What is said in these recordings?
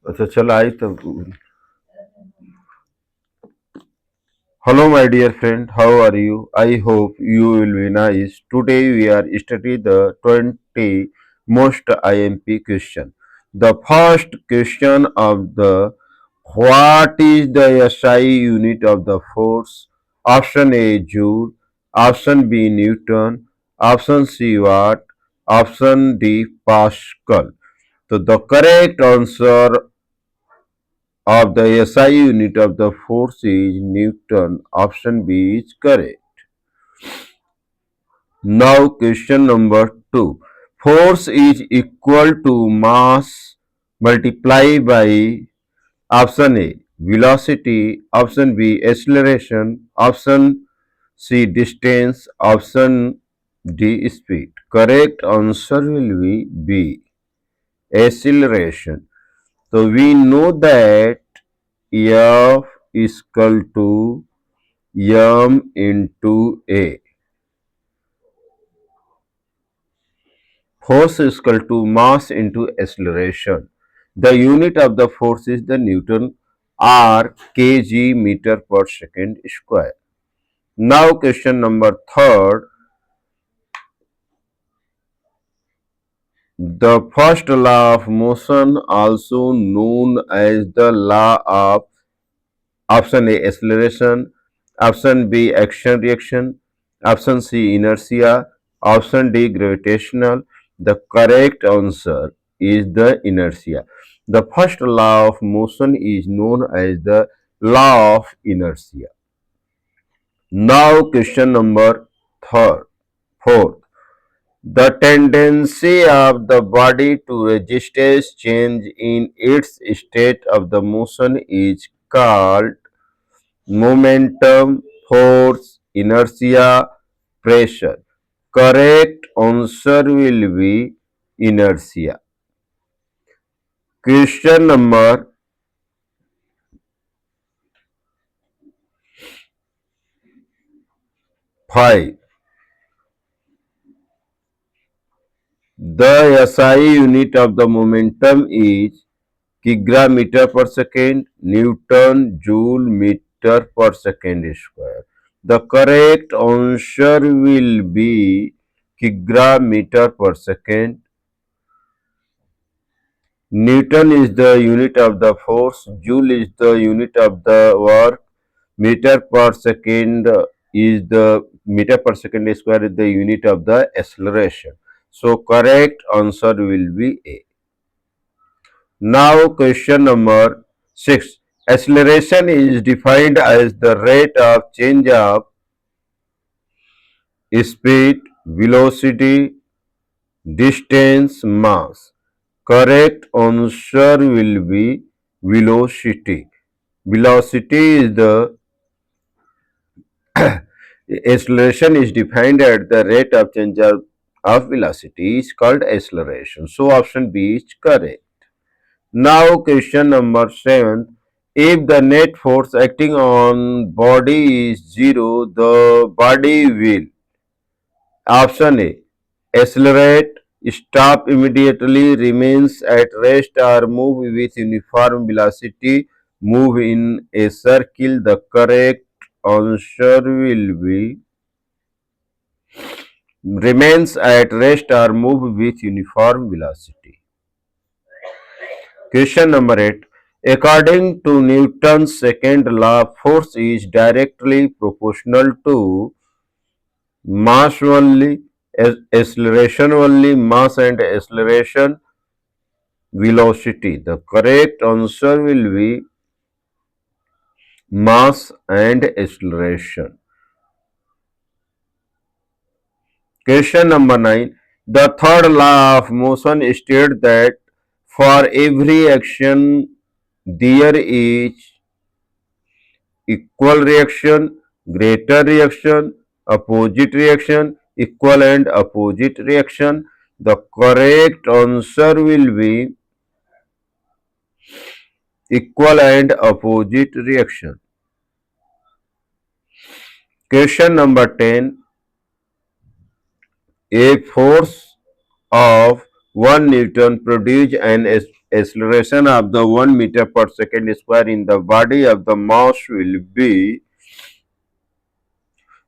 अच्छा चल आई तब। Hello, my dear friend. How are you? I hope you will be nice. Today we are studying the 20 most IMP question. The first question of the what is the SI unit of the force? Option A Joule, option B Newton, option C Watt, option D Pascal. So the correct answer of the SI unit of the force is Newton. Option B is correct. Now question number 2. Force is equal to mass multiplied by option A velocity, option B acceleration, option C distance, option D speed. Correct answer will be B acceleration. So we know that F is equal to m into A. Force is equal to mass into acceleration. The unit of the force is the Newton or kg meter per second square. Now question number third. The first law of motion, also known as the law of option A acceleration, option B action reaction, option C inertia, option D gravitational. The correct answer is the inertia. The first law of motion is known as the law of inertia. Now question number third, fourth. The tendency of the body to resist change in its state of the motion is called momentum, force, inertia, pressure. Correct answer will be inertia. Question number 5. The SI unit of the momentum is kilogram meter per second, Newton, joule, meter per second square. The correct answer will be kilogram meter per second. Newton is the unit of the force, joule is the unit of the work, meter per second is the meter per second square is the unit of the acceleration. So correct answer will be A. Now question number 6. Acceleration is defined as the rate of change of speed, velocity, distance, mass. Correct answer will be velocity. Velocity is the acceleration is defined at the rate of change of velocity is called acceleration. So option B is correct. Now question number 7. If the net force acting on body is zero, the body will option A accelerate, stop immediately, remains at rest or move with uniform velocity, move in a circle. The correct answer will be remains at rest or move with uniform velocity. Question number 8. According to Newton's second law, force is directly proportional to mass only, acceleration only, mass and acceleration, velocity. The correct answer will be mass and acceleration. Question number 9. The third law of motion states that for every action there is equal reaction, greater reaction, opposite reaction, equal and opposite reaction. The correct answer will be equal and opposite reaction. Question number 10. A force of 1 Newton produces an acceleration of the 1 meter per second square in the body of the mass will be,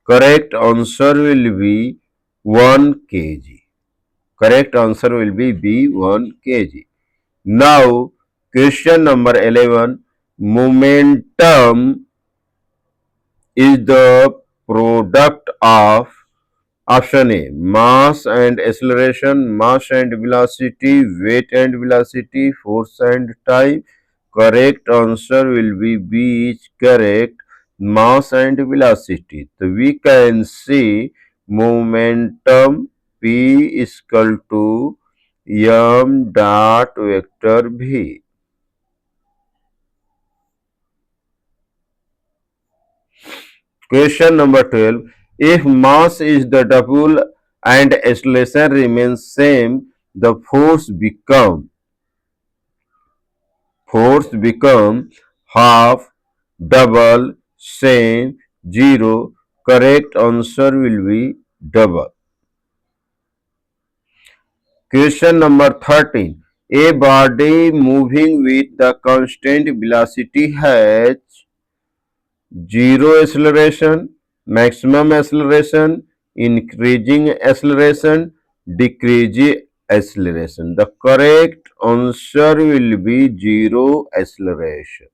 correct answer will be 1 kg. Correct answer will be B, 1 kg. Now, question number 11. Momentum is the product of option A, mass and acceleration, mass and velocity, weight and velocity, force and time. Correct answer will be B is correct, mass and velocity. So we can see momentum P is equal to m dot vector V. Question number 12. If mass is the double and acceleration remains same, the force become half, double, same, zero. Correct answer will be double. Question number 13. A body moving with the constant velocity has zero acceleration, maximum acceleration, increasing acceleration, decreasing acceleration. The correct answer will be zero acceleration.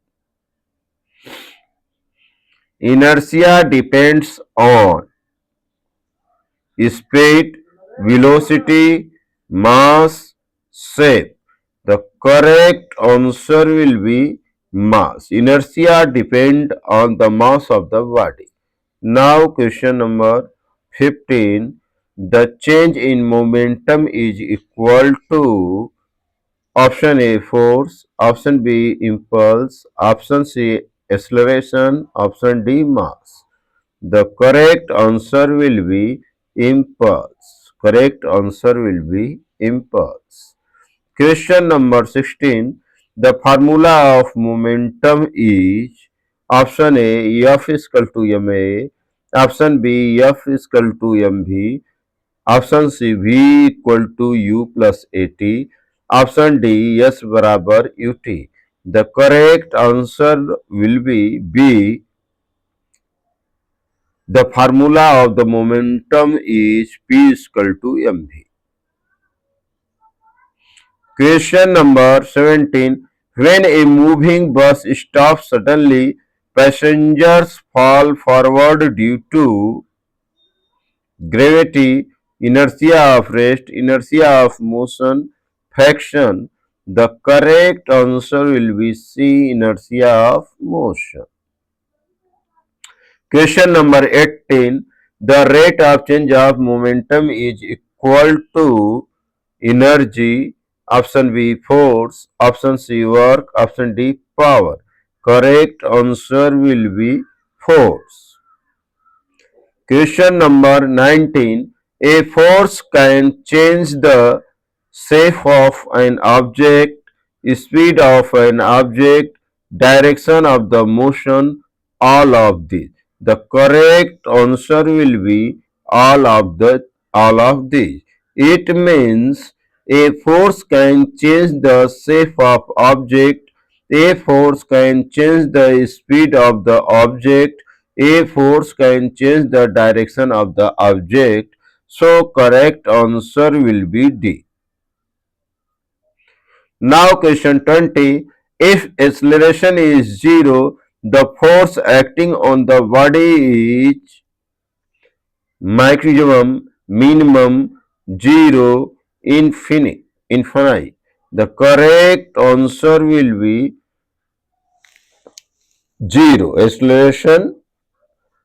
Inertia depends on speed, velocity, mass, shape. The correct answer will be mass. Inertia depends on the mass of the body. Now question number 15. The change in momentum is equal to option A force, option B impulse, option C acceleration, option D mass. The correct answer will be impulse. Correct answer will be impulse. Question number 16. The formula of momentum is option A F is equal to ma, option B F is equal to mv, option C V equal to U plus at, option D S बराबर ut. The correct answer will be B. The formula of the momentum is P is equal to mv. Question number 17. When a moving bus stops suddenly, passengers fall forward due to gravity, inertia of rest, inertia of motion, friction. The correct answer will be C, inertia of motion. Question number 18. The rate of change of momentum is equal to energy, option B force, option C work, option D power. Correct answer will be force. Question number 19. A force can change the shape of an object, speed of an object, direction of the motion, all of these. The correct answer will be all of these. It means a force can change the shape of object, a force can change the speed of the object, a force can change the direction of the object. So correct answer will be D. Now question 20. If acceleration is 0, the force acting on the body is maximum, minimum, 0, infinite. The correct answer will be 0. Acceleration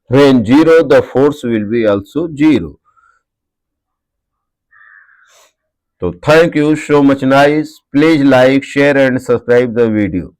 when 0, the force will be also 0. So thank you so much nice. Please like, share and subscribe the video.